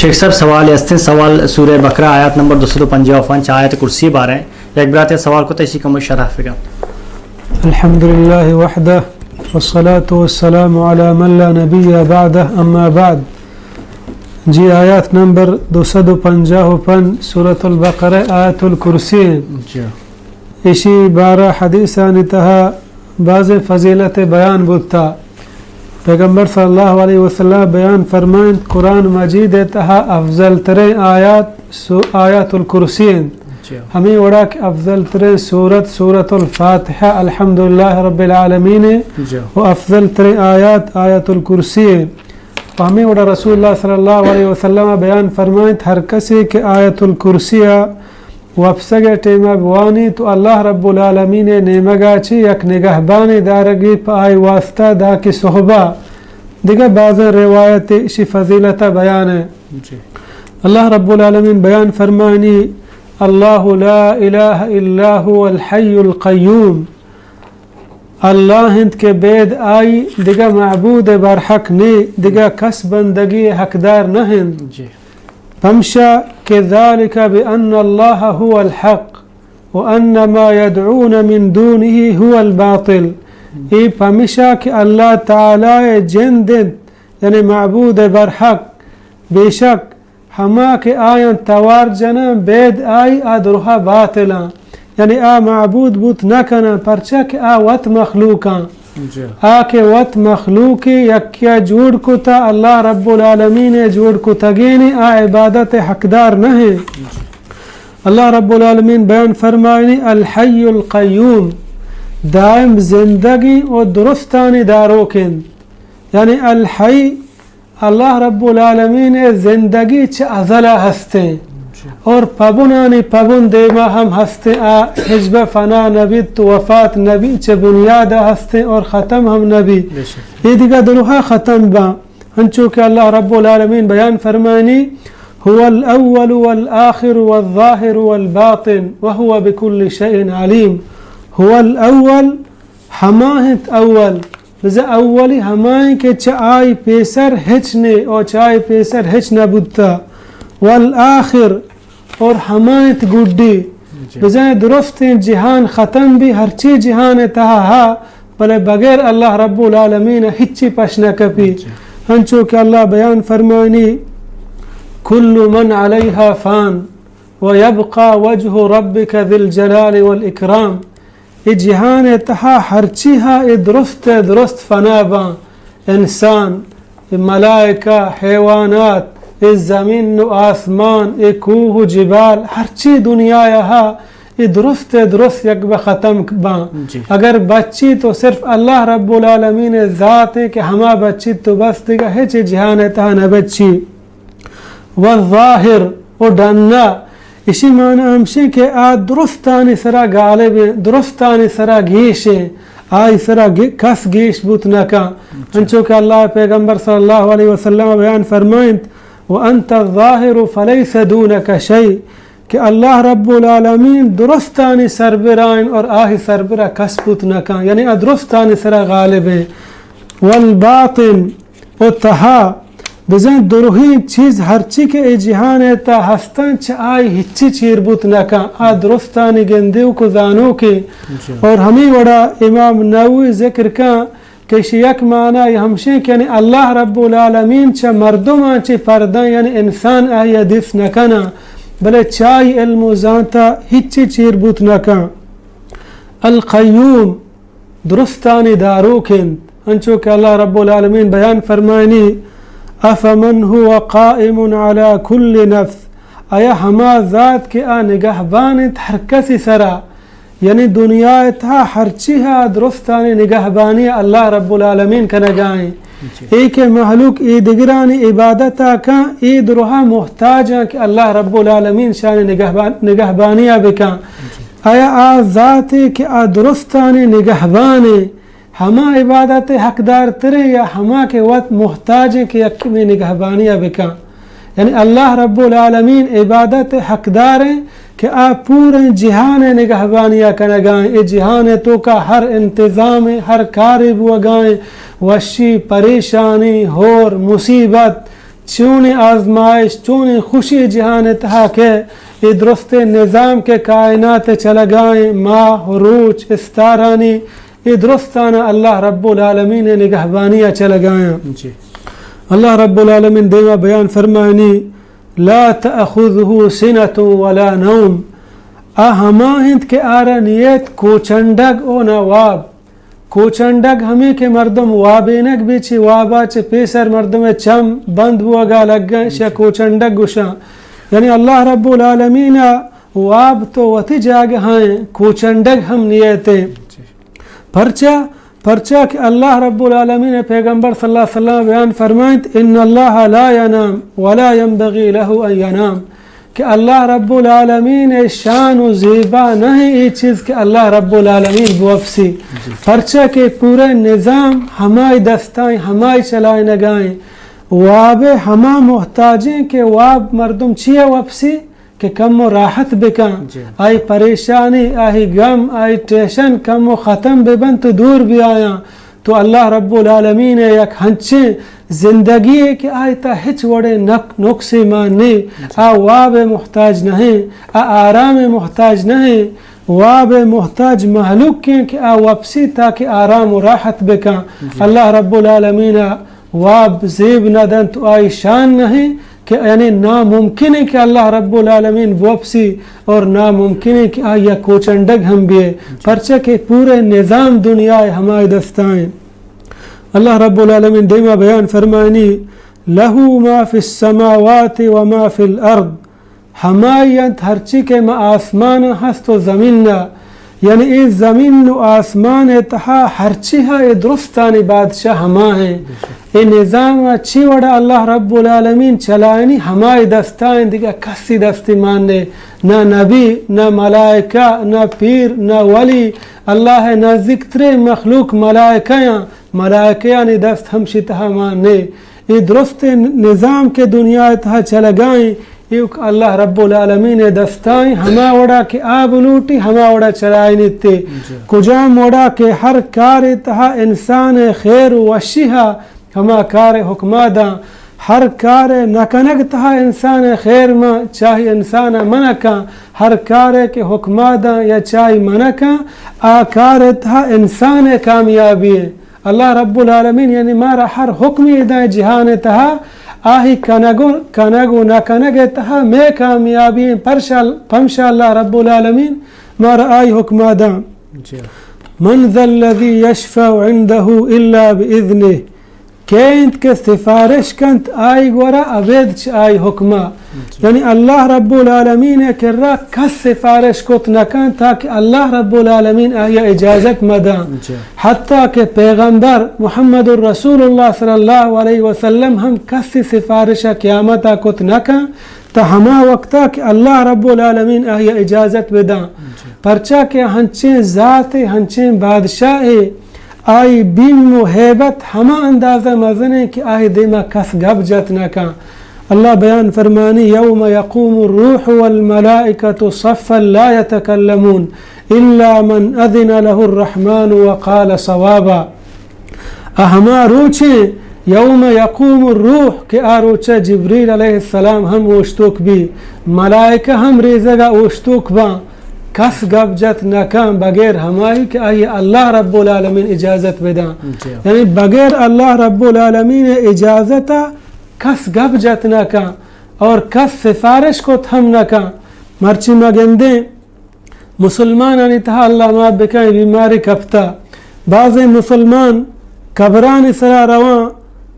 شیخ صاحب سوال ہستیں سوال سورہ بقرہ آیات نمبر 255 آیت کرسی بارے ایک برات سوال کو تیسی کم شرح فکر الحمدللہ وحدہ والصلاة والسلام علی من لا نبی بعدہ اما بعد. جی آیات نمبر 255 سورة البقرہ آیت الکرسی اسی 12 حدیثان تہا بعض فضیلت بیان بودتا. پیغمبر صلی اللہ علیہ وسلم بیان فرمائیں قرآن مجید تہا افضل ترین آیات الکرسی ہمیں وڑا کہ افضل ترین سورت الفاتحہ الحمدللہ رب العالمین و افضل ترین آیات الکرسی. ہمیں وڑا رسول اللہ صلی اللہ علیہ وسلم بیان فرمائیں ہر کسی کہ آیت الکرسی وفسگ ٹیمہ بوانی تو اللہ رب العالمین نیمگا چی یک نگہبانی دارگی پا آئی واسطہ دا کی صحبہ دیگه بعض روایت اسی فضیلت بیان ہے. اللہ رب العالمین بیان فرمانی اللہ لا الہ الا هو الحی القیوم اللہ ہند کے بید آئی دیگه معبود برحق نی دیگه کس بندگی حقدار نہند فمشا كذلك بأن الله هو الحق وأن ما يدعون من دونه هو الباطل. ای فمشا کہ اللہ تعالی جندن یعنی معبود برحق بے شک ہما کہ آیان توار جنا بید آئی آدروها باطلا یعنی آ معبود بوت نکنا پرچا کہ آ وط مخلوقا آ کہ وط مخلوقی یکیا جوڑ کتا اللہ رب العالمین جوڑ کتا گینی آ عبادت حقدار نہیں. اللہ رب العالمین بیان فرمائنی الحی القیوم دائم زندگی و درستانی داروکن یعنی الحی اللہ رب العالمین زندگی چھ ازلہ ہستے اور پبنانی پبن دیما ہم ہستے حجب فنا نبی تو وفات نبی چھ بنیاد ہستے اور ختم ہم نبی یہ دیگا دروہا ختم با ہنچو کہ اللہ رب العالمین بیان فرمانی هو الاول والآخر والظاہر والباطن وهو بكل شيء علیم. هو الاول ہماہت اول لذا اولی ہمائیں کہ چائی پیسر ہچنے اور چائی پیسر ہچ نبوتا والآخر اور ہمائت گڈی لذا درست جہان ختم بھی ہر چی جہان تہا بلے بغیر اللہ رب العالمین ہچی پشنا کپی. ہنچو کہ اللہ بیان فرمانی کل من علیہا فان ویبقى وجہ ربک ذی الجلال والاکرام. یہ جہان تہا ہر چیہا درست فنا با انسان ملائکہ حیوانات زمین و آسمان کوہ جبال ہر چی دنیا یہاں یہ درست یک ختم با. اگر بچی تو صرف اللہ رب العالمین ذات ہے کہ ہما بچی تو بس دیگا ہے چی جہان تہا نہ بچی. والظاہر و ڈننا اسی معنی ہمشے کہ درستانی سرا غالب درستانی سرا گیش آئی سرا کس گیش بوت نکا. انچو کہ اللہ پیغمبر صلی اللہ علیہ وسلم بیان فرمائیں وانت الظاہر فلیس دونک شیء کہ اللہ رب العالمین درستانی سربرائن اور آہی سربرہ کس بوت نکا یعنی درستانی سرا غالب ہے. والباطن و تہا بزن دروہی چیز ہر چی کے جہان تا ہستن چھ آئی ہچی چیر بوت نکا درستانی گندیو کو زانو کے. اور ہمیں وڑا امام نووی ذکر کا کہ یک معنی ہمشے کہ یعنی اللہ رب العالمین چھ مردمان چھ پردن یعنی انسان آئی حدیث نکنا بلے چائی علم و زانتا ہچی چیر بوت نکا. القیوم درستانی داروکن انچو کہ اللہ رب العالمین بیان فرمائنی افمن هو قائم على كل نفس آیا ہما ذات کے نگہبانت ہر کسی سرا یعنی دنیا تھا ہر چیہا درستانی نگہبانی اللہ رب العالمین کا نگائیں. ایک محلوق ای دگرانی عبادتا کا ای دروہا محتاجا کہ اللہ رب العالمین شان نگہبانیہ بکا. آیا ذات کے درستانی نگہبانی ہما عبادت حقدار ترے یا ہما کے وقت محتاج کہ یک میں نگہبانیہ بکا یعنی اللہ رب العالمین عبادت حقدار ہیں کہ آپ پورے جہان نگہبانیہ کا نگائیں. اے جہان تو کا ہر انتظام ہر کار بوگائیں وشی پریشانی ہور مصیبت چون آزمائش چون خوشی جہان تہا کے ای درست نظام کے کائنات چلگائیں ماہ روچ استارانی ای درستانہ اللہ رب العالمین نگہبانیہ چلگائیں اللہ رب العالمین دیما بیان فرمائنی لا تأخذه سنة ولا نوم ہما ہند کے آرہ نیت کوچنڈگ او نواب کوچنڈگ ہمیں کے مردم وابینک بھی چی وابا چی پیسر مردم چم بند بوگا لگ گئے شا کوچنڈگ گشا یعنی اللہ رب العالمین واب تو وتی جاگہ ہیں کوچنڈگ ہم نیتیں پرچہ کہ اللہ رب العالمین پیغمبر صلی اللہ علیہ وسلم بیان فرمائیں ان اللہ لا ینام ولا ينبغی له ان ینام کہ اللہ رب العالمین شان و زیبا نہیں یہ چیز کہ اللہ رب العالمین بوفسی پرچہ کے پورے نظام ہمائی دستائیں ہمائی چلائیں نگائیں واب ہما محتاجیں کہ واب مردم چیئے وفسی کہ کم و راحت بکن آئی پریشانی آئی غم آئی ٹیشن کم و ختم ببن تو دور بھی آیا تو اللہ رب العالمین یک ہنچے زندگی ہے کہ آئی تا ہچ وڑے نقصی ماننی واب محتاج نہیں آرام محتاج نہیں واب محتاج محلوق کیں کہ وپسی تاکہ آرام و راحت بکن اللہ رب العالمین واب زیب ندن تو آئی شان نہیں کہ یعنی ناممکن ہے کہ اللہ رب العالمین وپسی اور ناممکن ہے کہ آئی کوچنڈگ ہم بھی پرچہ کہ پورے نظام دنیا ہمارے دستائیں اللہ رب العالمین دیما بیان فرمائنی لہو ما فی السماوات وما فی الارض ہمائیت ہرچی کے ما آسمان ہست و زمین یعنی ای زمین و آسمان تہا ہرچی ہے درستانی بادشاہ ہما ہیں ای نظام اچھی وڑا اللہ رب العالمین چلائنی ہمائی دستائیں دیکھا کسی دستی ماننے نہ نبی نہ ملائکہ نہ پیر نہ ولی اللہ نہ ذکر مخلوق ملائکہ نے دست ہمشی تہا ماننے یہ درست نظام کے دنیا تہا چلگائیں یہ اللہ رب العالمین دستائیں ہما وڑا کے آب لوٹی ہما وڑا چلائیں تے کجام وڑا کے ہر کار تہا انسان خیر وشیہا ہما کار حکمہ دا ہر کار نکنگ تہا انسان خیر ما چاہی انسان منکا ہر کار کے حکمہ دا یا چاہی منکا آکار تہا انسان کامیابی ہے اللہ رب العالمین یعنی مارا ہر حکمی دا جہان تہا آہی کنگو نکنگ تہا میں کامیابی پمشا اللہ رب العالمین مارا آئی حکمہ دا من ذا الذی یشفع عنده الا بإذنہ کینت کے سفارش کنت آئی گورا عبید چ آئی حکمہ یعنی اللہ رب العالمین کر رہا کس سفارش کت نکن تاکہ اللہ رب العالمین آئی اجازت مدا حتیٰ کہ پیغمبر محمد الرسول اللہ صلی اللہ علیہ وسلم ہم کس سفارش قیامتا کت نکن تا ہما وقتا کہ اللہ رب العالمین آئی اجازت بدا پرچہ کہ ہنچیں ذات ہنچیں بادشاہ آئی بیم و حیبت ہما اندازہ مزنے کہ آئی دیما کس گب جت نکا اللہ بیان فرمانی یوم یقوم الروح والملائکة صفا لا يتکلمون الا من اذن له الرحمن وقال صوابا ہما روچیں یوم یقوم الروح کہ آروچہ جبریل علیہ السلام ہم اوشتوک بھی ملائکہ ہم ریزگا اوشتوک با کس گب جت نکام بغیر ہماری کہ آئی اللہ رب العالمین اجازت بدا یعنی بغیر اللہ رب العالمین اجازتا کس گب جت نکام اور کس سفارش کو تھم نکام مرچی مگندیں مسلمان آنی تہا اللہ ما بکائیں بیماری کپتا بعض مسلمان قبران سرا روان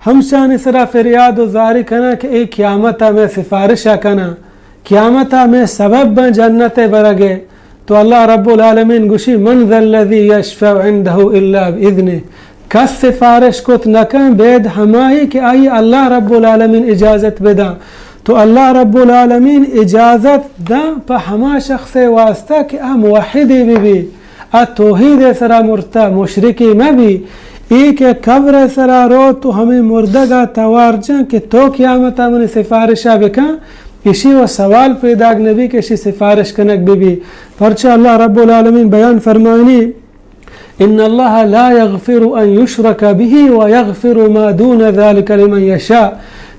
ہمشان سرا فریاد و زاری کنا کہ اے قیامتا میں سفارشا کنا قیامتا میں سبب بن جنت برگے تو اللہ رب العالمین گوشی من ذا الذی یشفع عنده الا باذنہ کس سفارش کت نکن بید ہمائی کہ آئی اللہ رب العالمین اجازت بدا تو اللہ رب العالمین اجازت دا پا ہما شخص واسطہ کہ موحدی بھی توحید سرا مرتا مشرکی میں بھی ایک قبر سرا رو تو ہمیں مردگا توار جان کہ تو قیامتا من سفارشہ بکن کسی و سوال پیدا نبی کسی سفارش کنک بھی پرچہ اللہ رب العالمین بیان فرمانی ان اللہ لا یغفر ان یشرک به و یغفر ما دون ذلك لمن یشاء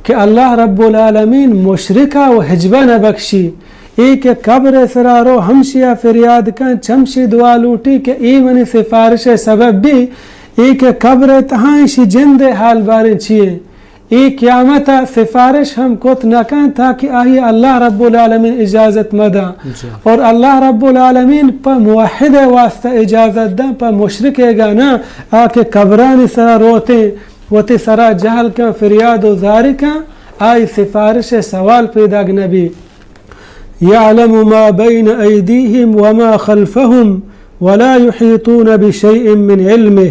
کہ اللہ رب العالمین مشرکہ و حجبہ نہ بخشی ایک قبر سرارو ہمشیا فریاد کن چمشی دعا لوٹی کہ ای منی سفارش سبب بھی ایک قبر تہائشی جند حال بارن چیئے ای قیامت سفارش ہم کت نکن تاکہ آئی اللہ رب العالمین اجازت مدا اور اللہ رب العالمین پا موحد واسطہ اجازت دا پا مشرک گانا آکے قبرانی سرا روتے وتی سرا جہل کا فریاد و زاری کا آئی سفارش سوال پیدا نبی یعلم ما بین ایدیہم وما خلفہم ولا یحیطون بشیء من علمہ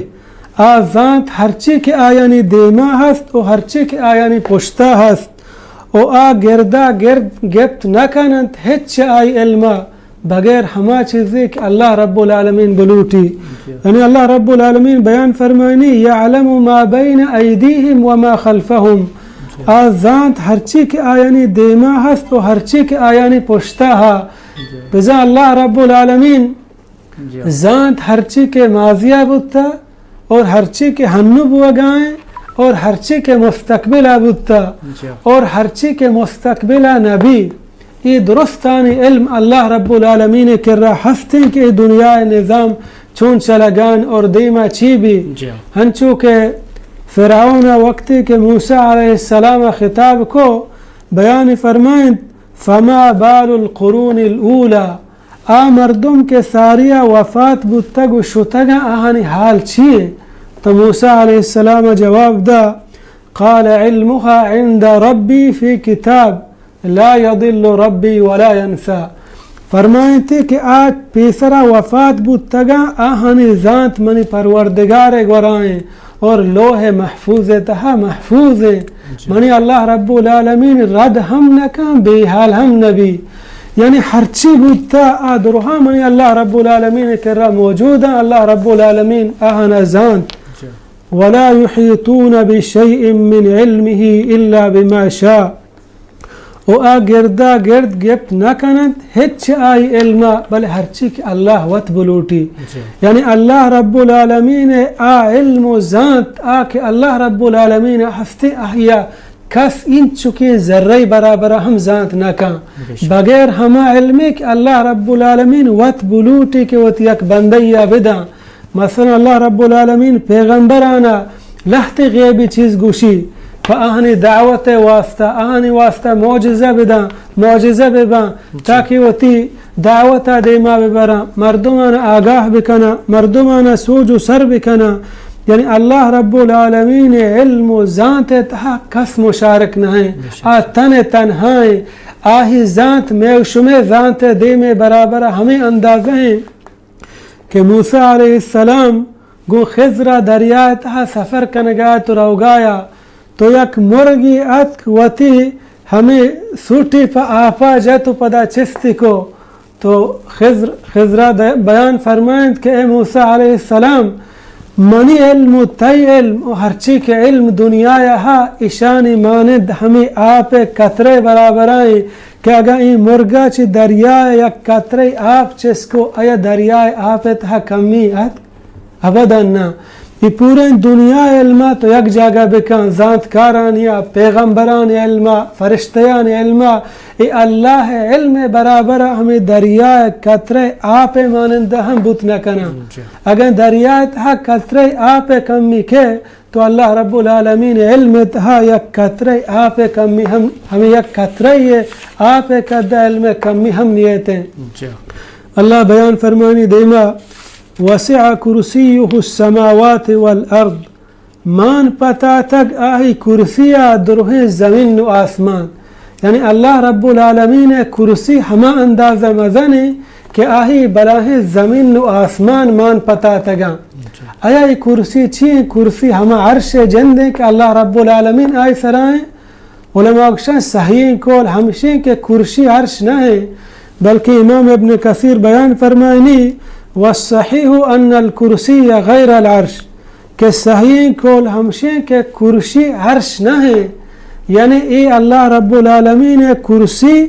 آزانت ہرچی کے آیانی دیما ہست و ہرچی کے آیانی پشتا ہست و آ گردہ گرد گپت نکنند ہچ آئی علما بغیر ہما چیزی کہ اللہ رب العالمین بلوٹی یعنی اللہ رب العالمین بیان فرمائنی یعلم ما بین ایدیہم وما خلفہم آزانت ہرچی کے آیانی دیما ہست و ہرچی کے آیانی پشتا ہا بزا اللہ رب العالمین زانت ہرچی کے ماضیہ بودتا اور ہرچی کے ہنو بوگائیں اور ہرچی کے مستقبل بودتا اور ہرچی کے مستقبل نبی یہ درستانی علم اللہ رب العالمین کر رہا ہستیں کہ دنیا نظام چون چلگان اور دیما چی بھی ہنچو کہ فرعون وقتی کہ موسیٰ علیہ السلام خطاب کو بیان فرمائیں فما بال القرون الاولا آ مردم کے ساریہ وفات بودتگ و شتگا آہانی حال چیئے تو موسیٰ علیہ السلام جواب دا قال علمها عند ربی فی کتاب لا يضل ربی ولا ينسى فرمائیں تھے کہ آج پیسرا وفات بودتگا آہانی ذات منی پروردگار گورائیں اور لوح محفوظ تہا محفوظ منی اللہ رب العالمین رد ہم نکام بے حال ہم نبی یعنی ہرچی بودتا آدروہا منی اللہ رب العالمین کرا موجودا اللہ رب العالمین آہنا زانت ولا يحيطون بشيء من علمه الا بما شاء و آ گردہ گرد گپت نکنند ہچ آئی علما بلے ہرچی کہ اللہ وط بلوٹی یعنی اللہ رب العالمین آ علم و زانت آ کہ اللہ رب العالمین ہستے احیا کس ان چکے ذرے برابر ہم زانت نکا بغیر ہما علمی کہ اللہ رب العالمین وط بلوٹی کہ وط یک بندیا بدا مثلا اللہ رب العالمین پیغمبرانا لحت غیبی چیز گوشی فآہنی دعوت واسطہ آہنی واسطہ معجزہ بدا معجزہ ببا تاکہ وتی دعوتہ دیما ببرا مردمان آگاہ بکنا مردمان سوج و سر بکنا یعنی اللہ رب العالمین علم و ذات تہا کس مشارک نہیں آ تن تنہائیں آہی ذات میں شمع ذات دیمے برابر ہمیں اندازہ ہیں کہ موسیٰ علیہ السلام گو خضرہ دریائے تہا سفر کنگایا تو روگایا تو یک مرگی اتک وتی ہمیں سوٹی پا آپا جاتو پدا چستی کو تو خضرہ بیان فرمائیں کہ اے موسیٰ علیہ السلام منی علم و تی علم و ہرچی کے علم دنیا یہاں اشانی ماند ہمیں آپ قطرے برابر آئیں کہ اگر این مرگا چی دریائے یا قطرے آپ چس کو ایا دریائے آپ تہا کمی ابدا نا یہ پورے دنیا علمہ تو یک جگہ بکن ذات کارانیا پیغمبران علمہ فرشتیان علمہ ای اللہ علم برابر ہمیں دریائے قطرے آپ مانندہ ہم بوت نہ کنا اگر دریائے تہا قطرے آپ کمی کے تو اللہ رب العالمین علم تہا یک قطرے آپ کمی ہمیں یک قطرے آپ قدر علم کمی ہم نیتے اللہ بیان فرمانی دیما وسع کرسیہ السماوات والارض مان پتا تک آہی کرسیہ دروہیں زمین و آسمان یعنی اللہ رب العالمین کرسی ہما اندازہ مزنے کہ آہی بلاہ زمین و آسمان مان پتا تگا آیا یہ کرسی چیئے کرسی ہما عرش جندے کہ اللہ رب العالمین آئی سرائیں علماء اکشن صحیح کول ہمشیں کہ کرسی عرش نہ ہے بلکہ امام ابن کثیر بیان فرمائنی والصحیح ان الکرسی غیر العرش کہ صحیح کول ہمشیں کہ کرسی عرش نہ ہے یعنی ای اللہ رب العالمین کرسی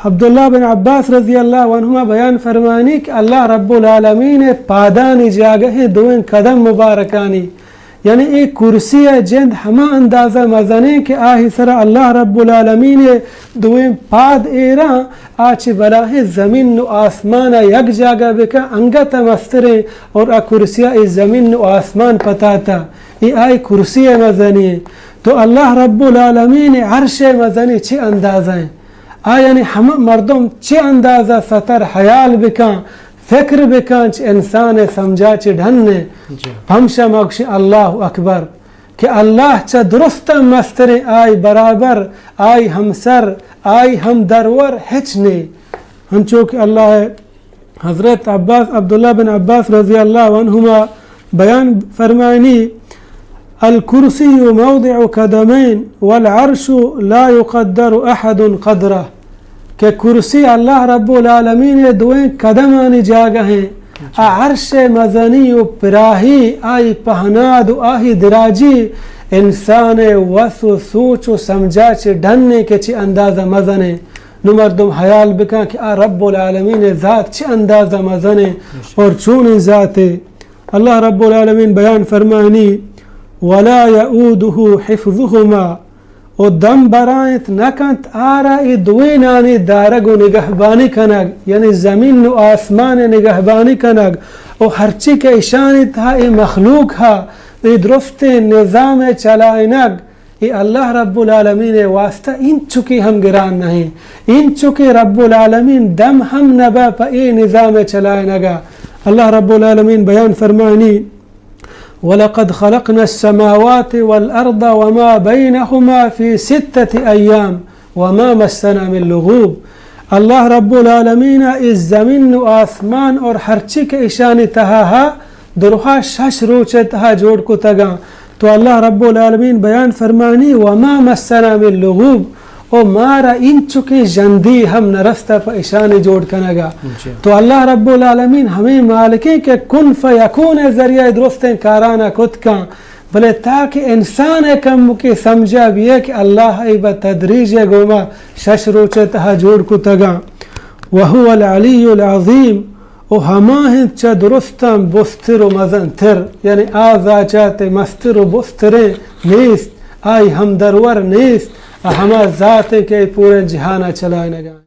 عبداللہ بن عباس رضی اللہ عنہما بیان فرمانی کہ اللہ رب العالمین پادانی جاگہ دوئن قدم مبارکانی یعنی ایک کرسی جند ہما اندازہ مزنے کہ آہی سرا اللہ رب العالمین دویم پاد ایران آچ براہ زمین و آسمان یک جاگہ بکا انگت مسترے اور کرسی زمین و آسمان پتاتا یہ آئی کرسی مزنی تو اللہ رب العالمین عرش مزنی چھ اندازہ ہیں یعنی ہم مردم چھ اندازہ سطر حیال بکان فکر بکان چھ انسان سمجھا چھ ڈھننے ہمشہ مکش اللہ اکبر کہ اللہ چھ درست مستر آئی برابر آئی ہمسر آئی ہم درور ہچنے ہنچو کہ اللہ حضرت عبداللہ بن عباس رضی اللہ عنہما بیان فرمائنی الکرسی موضع قدمین والعرش لا يقدر احد قدرہ کہ کرسی اللہ رب العالمین دوئیں قدمانی جاگہ ہیں عرش مزنی و پراہی آئی پہناد و آہی دراجی انسان وس و سوچ و سمجھا چھ ڈھننے کے چھ اندازہ مزنے نمردم حیال بکا کہ رب العالمین ذات چھ اندازہ مزنے اور چون ذات اللہ رب العالمین بیان فرمانی ولا يؤوده حفظهما و دم برایت نکنت آرا ای دوینانی دارگ و نگہبانی کنگ یعنی زمین و آسمان نگہبانی کنگ و ہرچی کے اشانی تھا ای مخلوق ہا ای درست نظام چلائنگ ای اللہ رب العالمین واسطہ ان چکی ہم گران نہیں ان چکی رب العالمین دم ہم نبا پا ای نظام چلائنگا اللہ رب العالمین بیان فرمانی وَلَقَدْ خَلَقْنَا السَّمَاوَاتِ وَالْأَرْضَ وَمَا بَيْنَهُمَا فِي 6 أَيَّامٍ وَمَا مَسَّنَا مِن لُغُوبٍ اللہ رب العالمین اس زمین و آسمان اور ہرچی کے اشانی تہا درہا 6 روچے تہا جوڑ کو تگا تو اللہ رب العالمین بیان فرمانی وَمَا مَسَّنَا مِن لُغُوبٍ او مارا ان چکے جندی ہم نرستا پا اشانی جوڑ کنگا تو اللہ رب العالمین ہمیں مالکیں کہ کن فیکون ذریعہ درستیں کارانا کت کا بلے تاکہ انسان کم کی سمجھا بھی ہے کہ اللہ ای بتدریج گوما 6 روچے تہا جوڑ کو تگا وہو العلی العظیم او ہماہن چا درستاں بستر و مزن تر یعنی آزا چاہتے مستر و بستریں نیست آئی ہم درور نیست ہما ذات کے پورے جہانہ چلائے نگا